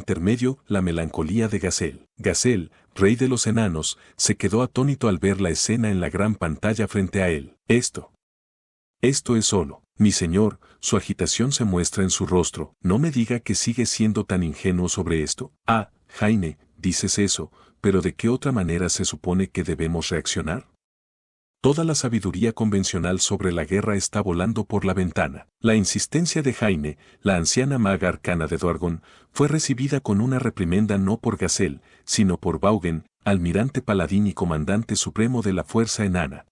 Intermedio, la melancolía de Gazel. Gazel, rey de los enanos, se quedó atónito al ver la escena en la gran pantalla frente a él. Esto es solo. Mi señor, su agitación se muestra en su rostro. No me diga que sigue siendo tan ingenuo sobre esto. Ah, Jaime, dices eso, pero ¿de qué otra manera se supone que debemos reaccionar? Toda la sabiduría convencional sobre la guerra está volando por la ventana. La insistencia de Jaime, la anciana maga arcana de Duargon, fue recibida con una reprimenda no por Gazel, sino por Vaughan, almirante paladín y comandante supremo de la fuerza enana.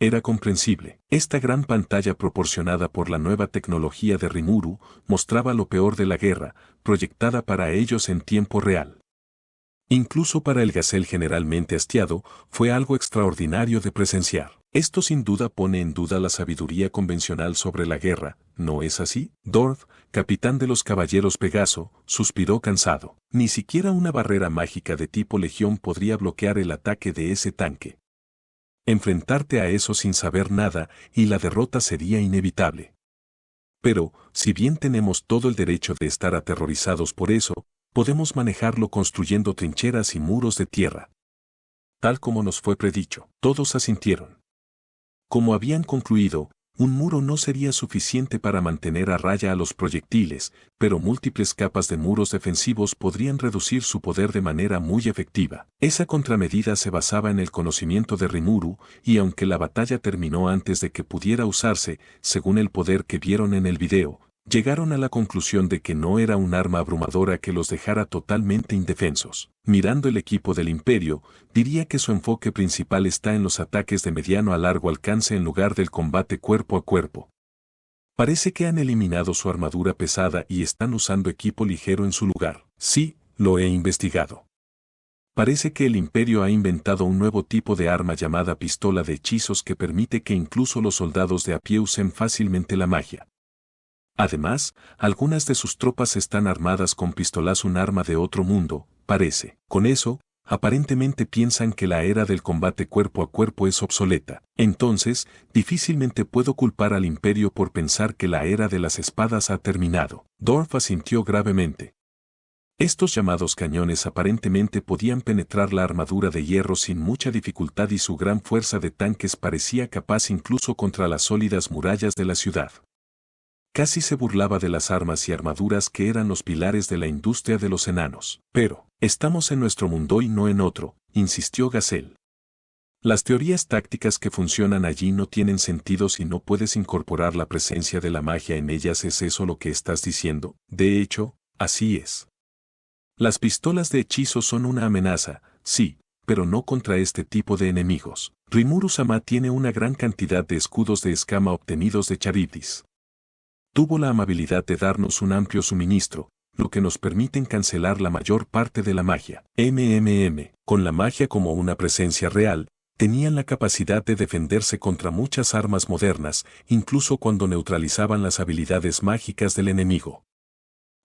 Era comprensible. Esta gran pantalla proporcionada por la nueva tecnología de Rimuru mostraba lo peor de la guerra, proyectada para ellos en tiempo real. Incluso para el Gazel generalmente hastiado, fue algo extraordinario de presenciar. Esto sin duda pone en duda la sabiduría convencional sobre la guerra, ¿no es así? Dorf, capitán de los caballeros Pegaso, suspiró cansado. Ni siquiera una barrera mágica de tipo legión podría bloquear el ataque de ese tanque. Enfrentarte a eso sin saber nada, y la derrota sería inevitable. Pero, si bien tenemos todo el derecho de estar aterrorizados por eso, podemos manejarlo construyendo trincheras y muros de tierra. Tal como nos fue predicho, todos asintieron. Como habían concluido, un muro no sería suficiente para mantener a raya a los proyectiles, pero múltiples capas de muros defensivos podrían reducir su poder de manera muy efectiva. Esa contramedida se basaba en el conocimiento de Rimuru, y aunque la batalla terminó antes de que pudiera usarse, según el poder que vieron en el video, llegaron a la conclusión de que no era un arma abrumadora que los dejara totalmente indefensos. Mirando el equipo del Imperio, diría que su enfoque principal está en los ataques de mediano a largo alcance en lugar del combate cuerpo a cuerpo. Parece que han eliminado su armadura pesada y están usando equipo ligero en su lugar. Sí, lo he investigado. Parece que el Imperio ha inventado un nuevo tipo de arma llamada pistola de hechizos que permite que incluso los soldados de a pie usen fácilmente la magia. Además, algunas de sus tropas están armadas con pistolas, un arma de otro mundo, parece. Con eso, aparentemente piensan que la era del combate cuerpo a cuerpo es obsoleta. Entonces, difícilmente puedo culpar al Imperio por pensar que la era de las espadas ha terminado. Dorf asintió gravemente. Estos llamados cañones aparentemente podían penetrar la armadura de hierro sin mucha dificultad y su gran fuerza de tanques parecía capaz incluso contra las sólidas murallas de la ciudad. Casi se burlaba de las armas y armaduras que eran los pilares de la industria de los enanos. Pero, estamos en nuestro mundo y no en otro, insistió Gazel. Las teorías tácticas que funcionan allí no tienen sentido si no puedes incorporar la presencia de la magia en ellas. ¿Es eso lo que estás diciendo? De hecho, así es. Las pistolas de hechizo son una amenaza, sí, pero no contra este tipo de enemigos. Rimuru-sama tiene una gran cantidad de escudos de escama obtenidos de Charitis. Tuvo la amabilidad de darnos un amplio suministro, lo que nos permite cancelar la mayor parte de la magia. Con la magia como una presencia real, tenían la capacidad de defenderse contra muchas armas modernas, incluso cuando neutralizaban las habilidades mágicas del enemigo.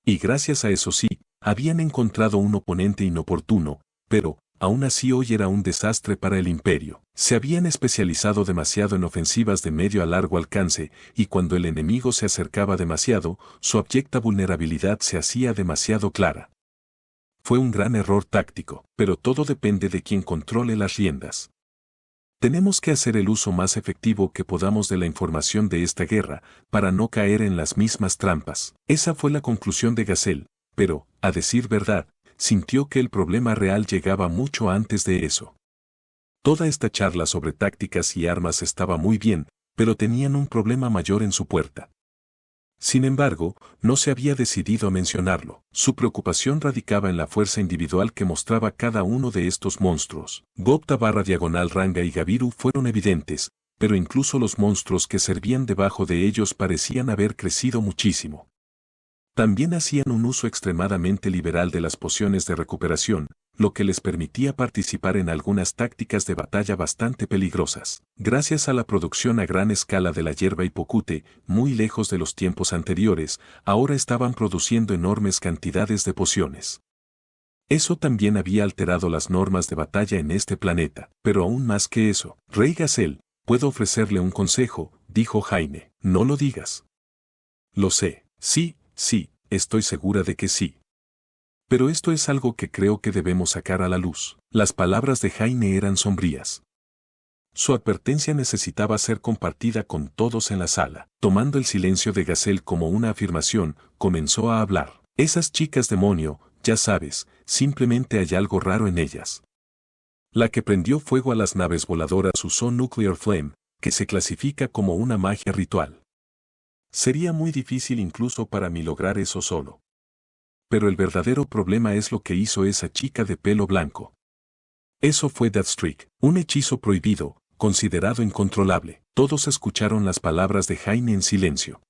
Y gracias a eso sí, habían encontrado un oponente inoportuno, pero, aún así hoy era un desastre para el Imperio. Se habían especializado demasiado en ofensivas de medio a largo alcance, y cuando el enemigo se acercaba demasiado, su abyecta vulnerabilidad se hacía demasiado clara. Fue un gran error táctico, pero todo depende de quien controle las riendas. Tenemos que hacer el uso más efectivo que podamos de la información de esta guerra, para no caer en las mismas trampas. Esa fue la conclusión de Gazel, pero, a decir verdad, sintió que el problema real llegaba mucho antes de eso. Toda esta charla sobre tácticas y armas estaba muy bien, pero tenían un problema mayor en su puerta. Sin embargo, no se había decidido a mencionarlo. Su preocupación radicaba en la fuerza individual que mostraba cada uno de estos monstruos. Gopta/Diagonal Ranga y Gabiru fueron evidentes, pero incluso los monstruos que servían debajo de ellos parecían haber crecido muchísimo. También hacían un uso extremadamente liberal de las pociones de recuperación, lo que les permitía participar en algunas tácticas de batalla bastante peligrosas. Gracias a la producción a gran escala de la hierba hipocute, muy lejos de los tiempos anteriores, ahora estaban produciendo enormes cantidades de pociones. Eso también había alterado las normas de batalla en este planeta, pero aún más que eso, Rey Gazel, puedo ofrecerle un consejo, dijo Jaime. No lo digas. Lo sé, sí, estoy segura de que sí. Pero esto es algo que creo que debemos sacar a la luz. Las palabras de Jaime eran sombrías. Su advertencia necesitaba ser compartida con todos en la sala. Tomando el silencio de Gazelle como una afirmación, comenzó a hablar. Esas chicas demonio, ya sabes, simplemente hay algo raro en ellas. La que prendió fuego a las naves voladoras usó Nuclear Flame, que se clasifica como una magia ritual. Sería muy difícil incluso para mí lograr eso solo. Pero el verdadero problema es lo que hizo esa chica de pelo blanco. Eso fue Deathstreak, un hechizo prohibido, considerado incontrolable. Todos escucharon las palabras de Jaime en silencio.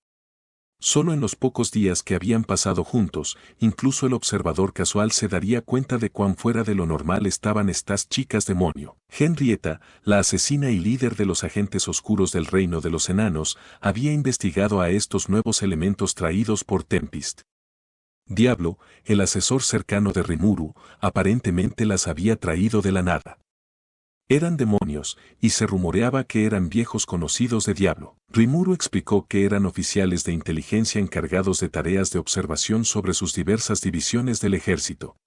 Solo en los pocos días que habían pasado juntos, incluso el observador casual se daría cuenta de cuán fuera de lo normal estaban estas chicas demonio. Henrietta, la asesina y líder de los agentes oscuros del reino de los enanos, había investigado a estos nuevos elementos traídos por Tempest. Diablo, el asesor cercano de Rimuru, aparentemente las había traído de la nada. Eran demonios, y se rumoreaba que eran viejos conocidos de Diablo. Rimuru explicó que eran oficiales de inteligencia encargados de tareas de observación sobre sus diversas divisiones del ejército.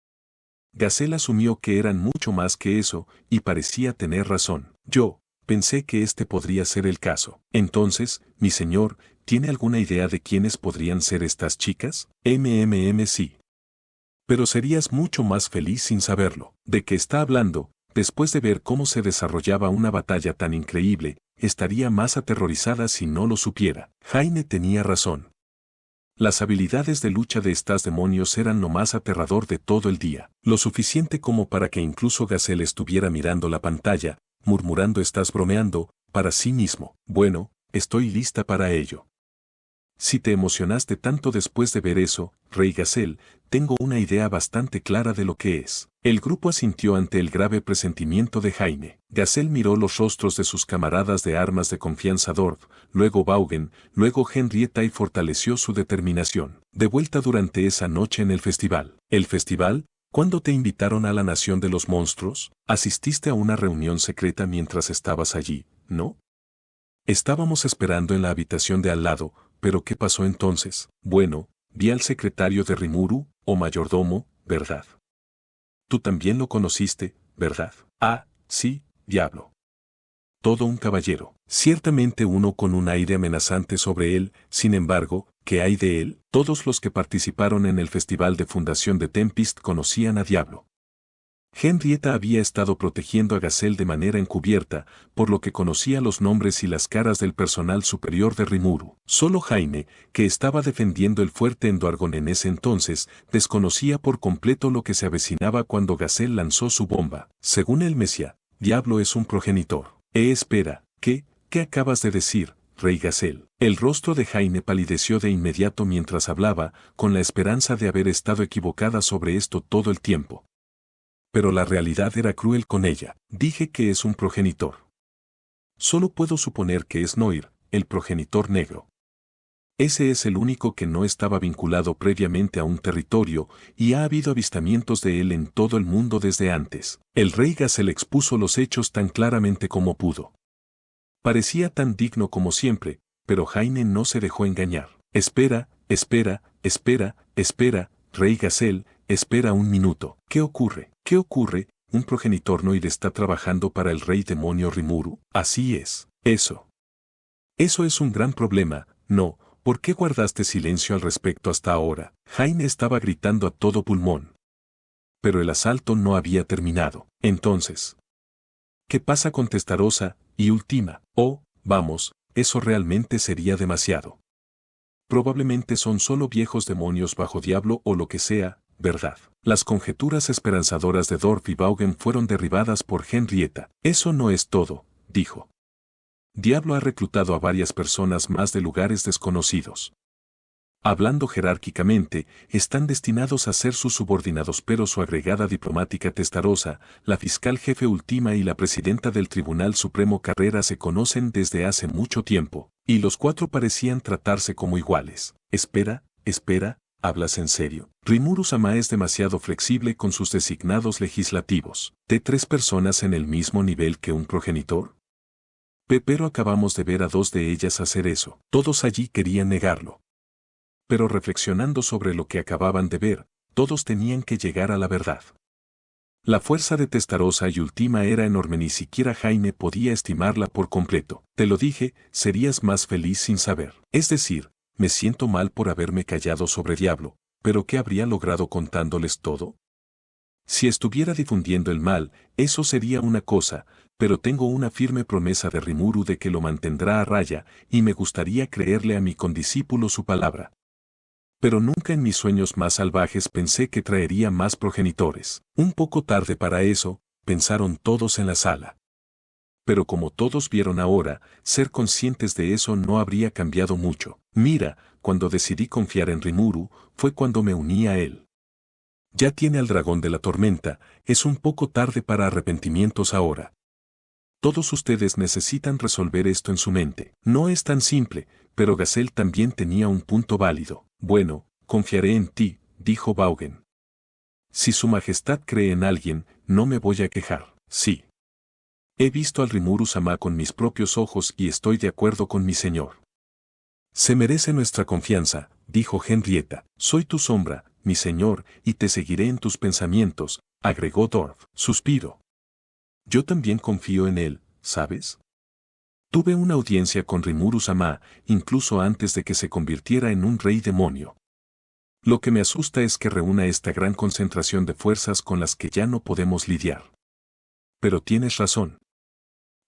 Gazelle asumió que eran mucho más que eso, y parecía tener razón. Yo pensé que este podría ser el caso. Entonces, mi señor, ¿tiene alguna idea de quiénes podrían ser estas chicas? Sí. Pero serías mucho más feliz sin saberlo. ¿De qué está hablando? Después de ver cómo se desarrollaba una batalla tan increíble, estaría más aterrorizada si no lo supiera. Jaime tenía razón. Las habilidades de lucha de estas demonios eran lo más aterrador de todo el día. Lo suficiente como para que incluso Gazelle estuviera mirando la pantalla, murmurando «estás bromeando», para sí mismo. Bueno, estoy lista para ello. Si te emocionaste tanto después de ver eso, Rey Gazelle, tengo una idea bastante clara de lo que es. El grupo asintió ante el grave presentimiento de Jaime. Gazelle miró los rostros de sus camaradas de armas de confianza Dorf, luego Vaughan, luego Henrietta y fortaleció su determinación. De vuelta durante esa noche en el festival. ¿El festival? ¿Cuándo te invitaron a la Nación de los Monstruos? ¿Asististe a una reunión secreta mientras estabas allí, no? Estábamos esperando en la habitación de al lado, pero ¿qué pasó entonces? Bueno, vi al secretario de Rimuru, o mayordomo, ¿verdad? Tú también lo conociste, ¿verdad? Ah, sí, diablo. Todo un caballero. Ciertamente uno con un aire amenazante sobre él, sin embargo, ¿qué hay de él? Todos los que participaron en el festival de fundación de Tempest conocían a Diablo. Henrietta había estado protegiendo a Gazelle de manera encubierta, por lo que conocía los nombres y las caras del personal superior de Rimuru. Solo Jaime, que estaba defendiendo el fuerte Enduargon en ese entonces, desconocía por completo lo que se avecinaba cuando Gazelle lanzó su bomba. Según el Mesía, Diablo es un progenitor. Espera, ¿qué acabas de decir, Rey Gazelle? El rostro de Jaime palideció de inmediato mientras hablaba, con la esperanza de haber estado equivocada sobre esto todo el tiempo. Pero la realidad era cruel con ella. Dije que es un progenitor. Solo puedo suponer que es Noir, el progenitor negro. Ese es el único que no estaba vinculado previamente a un territorio, y ha habido avistamientos de él en todo el mundo desde antes. El rey Gazelle expuso los hechos tan claramente como pudo. Parecía tan digno como siempre, pero Jaime no se dejó engañar. Espera, Rey Gazelle, espera un minuto. ¿Qué ocurre? ¿Qué ocurre? ¿Un progenitor Noir está trabajando para el rey demonio Rimuru? Así es. Eso es un gran problema, ¿no? ¿Por qué guardaste silencio al respecto hasta ahora? Jaime estaba gritando a todo pulmón. Pero el asalto no había terminado. Entonces, ¿qué pasa con Testarossa y Última? Oh, vamos, eso realmente sería demasiado. Probablemente son solo viejos demonios bajo Diablo o lo que sea, ¿verdad? Las conjeturas esperanzadoras de Dorf y Vaughan fueron derribadas por Henrietta. Eso no es todo, dijo. Diablo ha reclutado a varias personas más de lugares desconocidos. Hablando jerárquicamente, están destinados a ser sus subordinados, pero su agregada diplomática Testarossa, la fiscal jefe Última y la presidenta del Tribunal Supremo Carrera se conocen desde hace mucho tiempo, y los cuatro parecían tratarse como iguales. Espera, ¿hablas en serio? Rimuru-sama es demasiado flexible con sus designados legislativos. ¿De 3 personas en el mismo nivel que un progenitor? Pero acabamos de ver a 2 de ellas hacer eso. Todos allí querían negarlo. Pero reflexionando sobre lo que acababan de ver, todos tenían que llegar a la verdad. La fuerza de Testarossa y Última era enorme, ni siquiera Jaime podía estimarla por completo. Te lo dije, serías más feliz sin saber. Es decir, me siento mal por haberme callado sobre Diablo, pero ¿qué habría logrado contándoles todo? Si estuviera difundiendo el mal, eso sería una cosa, pero tengo una firme promesa de Rimuru de que lo mantendrá a raya, y me gustaría creerle a mi condiscípulo su palabra. Pero nunca en mis sueños más salvajes pensé que traería más progenitores. Un poco tarde para eso, pensaron todos en la sala. Pero como todos vieron ahora, ser conscientes de eso no habría cambiado mucho. Mira, cuando decidí confiar en Rimuru, fue cuando me uní a él. Ya tiene al dragón de la tormenta, es un poco tarde para arrepentimientos ahora. Todos ustedes necesitan resolver esto en su mente. No es tan simple, pero Gazelle también tenía un punto válido. Bueno, confiaré en ti, dijo Vaughan. Si su majestad cree en alguien, no me voy a quejar. Sí. He visto al Rimuru-sama con mis propios ojos y estoy de acuerdo con mi señor. Se merece nuestra confianza, dijo Henrietta. Soy tu sombra, mi señor, y te seguiré en tus pensamientos, agregó Dorf. Suspiro. Yo también confío en él, ¿sabes? Tuve una audiencia con Rimuru-sama, incluso antes de que se convirtiera en un rey demonio. Lo que me asusta es que reúna esta gran concentración de fuerzas con las que ya no podemos lidiar. Pero tienes razón.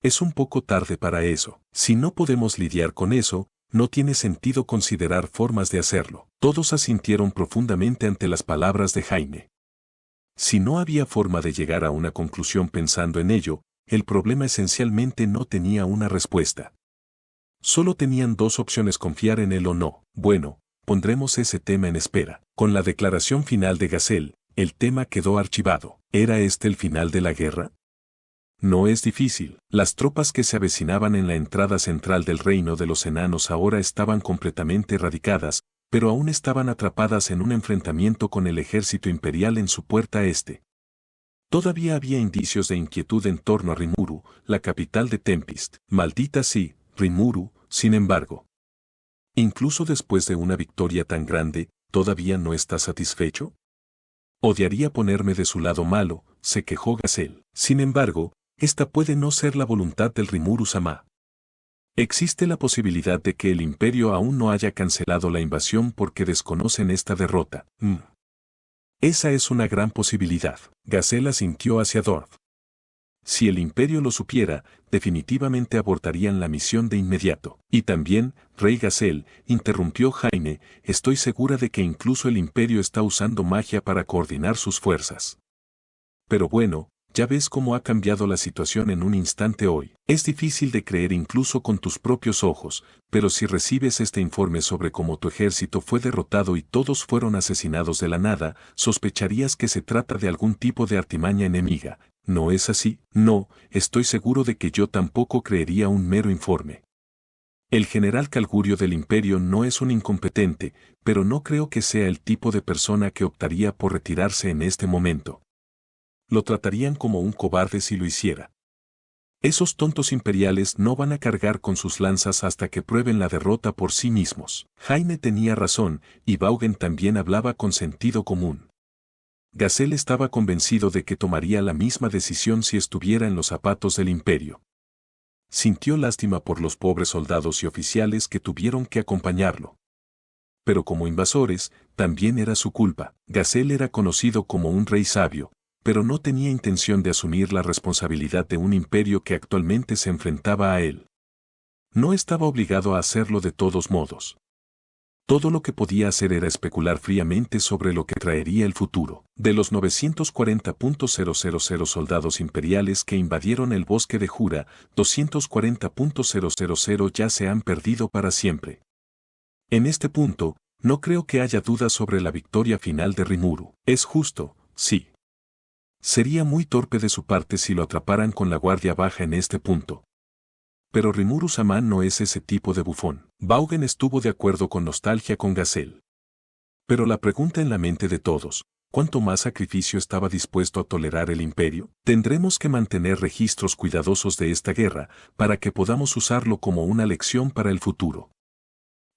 Es un poco tarde para eso. Si no podemos lidiar con eso, no tiene sentido considerar formas de hacerlo. Todos asintieron profundamente ante las palabras de Jaime. Si no había forma de llegar a una conclusión pensando en ello, el problema esencialmente no tenía una respuesta. Solo tenían dos opciones: confiar en él o no. Bueno, pondremos ese tema en espera. Con la declaración final de Gazelle, el tema quedó archivado. ¿Era este el final de la guerra? No es difícil. Las tropas que se avecinaban en la entrada central del reino de los enanos ahora estaban completamente erradicadas, pero aún estaban atrapadas en un enfrentamiento con el ejército imperial en su puerta este. Todavía había indicios de inquietud en torno a Rimuru, la capital de Tempest. Maldita sí, Rimuru, sin embargo. Incluso después de una victoria tan grande, ¿todavía no está satisfecho? Odiaría ponerme de su lado malo, se quejó Gazelle. Sin embargo, esta puede no ser la voluntad del Rimuru-sama. Existe la posibilidad de que el imperio aún no haya cancelado la invasión porque desconocen esta derrota. Esa es una gran posibilidad. Gazelle asintió hacia Dorf. Si el imperio lo supiera, definitivamente abortarían la misión de inmediato. Y también, Rey Gazelle, interrumpió Jaime, estoy segura de que incluso el imperio está usando magia para coordinar sus fuerzas. Pero bueno, ya ves cómo ha cambiado la situación en un instante hoy. Es difícil de creer incluso con tus propios ojos, pero si recibes este informe sobre cómo tu ejército fue derrotado y todos fueron asesinados de la nada, sospecharías que se trata de algún tipo de artimaña enemiga. ¿No es así? No, estoy seguro de que yo tampoco creería un mero informe. El general Calgurio del Imperio no es un incompetente, pero no creo que sea el tipo de persona que optaría por retirarse en este momento. Lo tratarían como un cobarde si lo hiciera. Esos tontos imperiales no van a cargar con sus lanzas hasta que prueben la derrota por sí mismos. Jaime tenía razón, y Vaughan también hablaba con sentido común. Gazelle estaba convencido de que tomaría la misma decisión si estuviera en los zapatos del imperio. Sintió lástima por los pobres soldados y oficiales que tuvieron que acompañarlo. Pero como invasores, también era su culpa. Gazelle era conocido como un rey sabio, pero no tenía intención de asumir la responsabilidad de un imperio que actualmente se enfrentaba a él. No estaba obligado a hacerlo de todos modos. Todo lo que podía hacer era especular fríamente sobre lo que traería el futuro. De los 940.000 soldados imperiales que invadieron el bosque de Jura, 240.000 ya se han perdido para siempre. En este punto, no creo que haya dudas sobre la victoria final de Rimuru. Es justo, sí. Sería muy torpe de su parte si lo atraparan con la guardia baja en este punto. Pero Rimuru-sama no es ese tipo de bufón. Vaughan estuvo de acuerdo con nostalgia con Gazelle. Pero la pregunta en la mente de todos, ¿cuánto más sacrificio estaba dispuesto a tolerar el imperio? Tendremos que mantener registros cuidadosos de esta guerra para que podamos usarlo como una lección para el futuro.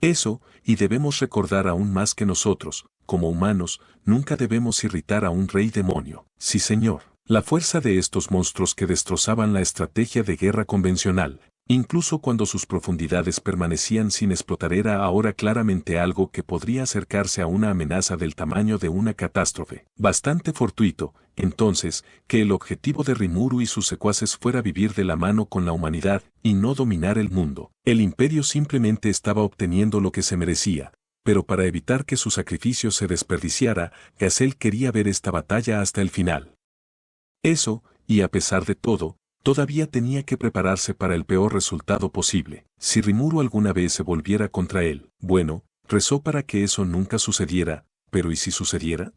Eso, y debemos recordar aún más que nosotros, como humanos, nunca debemos irritar a un rey demonio. Sí, señor. La fuerza de estos monstruos que destrozaban la estrategia de guerra convencional, incluso cuando sus profundidades permanecían sin explotar, era ahora claramente algo que podría acercarse a una amenaza del tamaño de una catástrofe. Bastante fortuito, entonces, que el objetivo de Rimuru y sus secuaces fuera vivir de la mano con la humanidad y no dominar el mundo. El imperio simplemente estaba obteniendo lo que se merecía, pero para evitar que su sacrificio se desperdiciara, Gazelle quería ver esta batalla hasta el final. Eso, y a pesar de todo, todavía tenía que prepararse para el peor resultado posible. Si Rimuru alguna vez se volviera contra él, bueno, rezó para que eso nunca sucediera, pero ¿y si sucediera?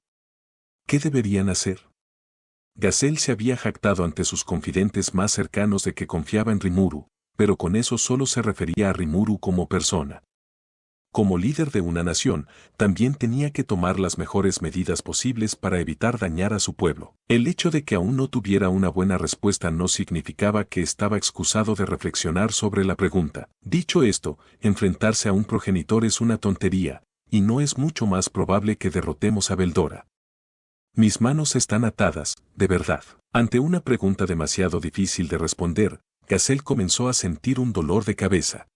¿Qué deberían hacer? Gazelle se había jactado ante sus confidentes más cercanos de que confiaba en Rimuru, pero con eso solo se refería a Rimuru como persona. Como líder de una nación, también tenía que tomar las mejores medidas posibles para evitar dañar a su pueblo. El hecho de que aún no tuviera una buena respuesta no significaba que estaba excusado de reflexionar sobre la pregunta. Dicho esto, enfrentarse a un progenitor es una tontería, y no es mucho más probable que derrotemos a Veldora. Mis manos están atadas, de verdad. Ante una pregunta demasiado difícil de responder, Gazelle comenzó a sentir un dolor de cabeza.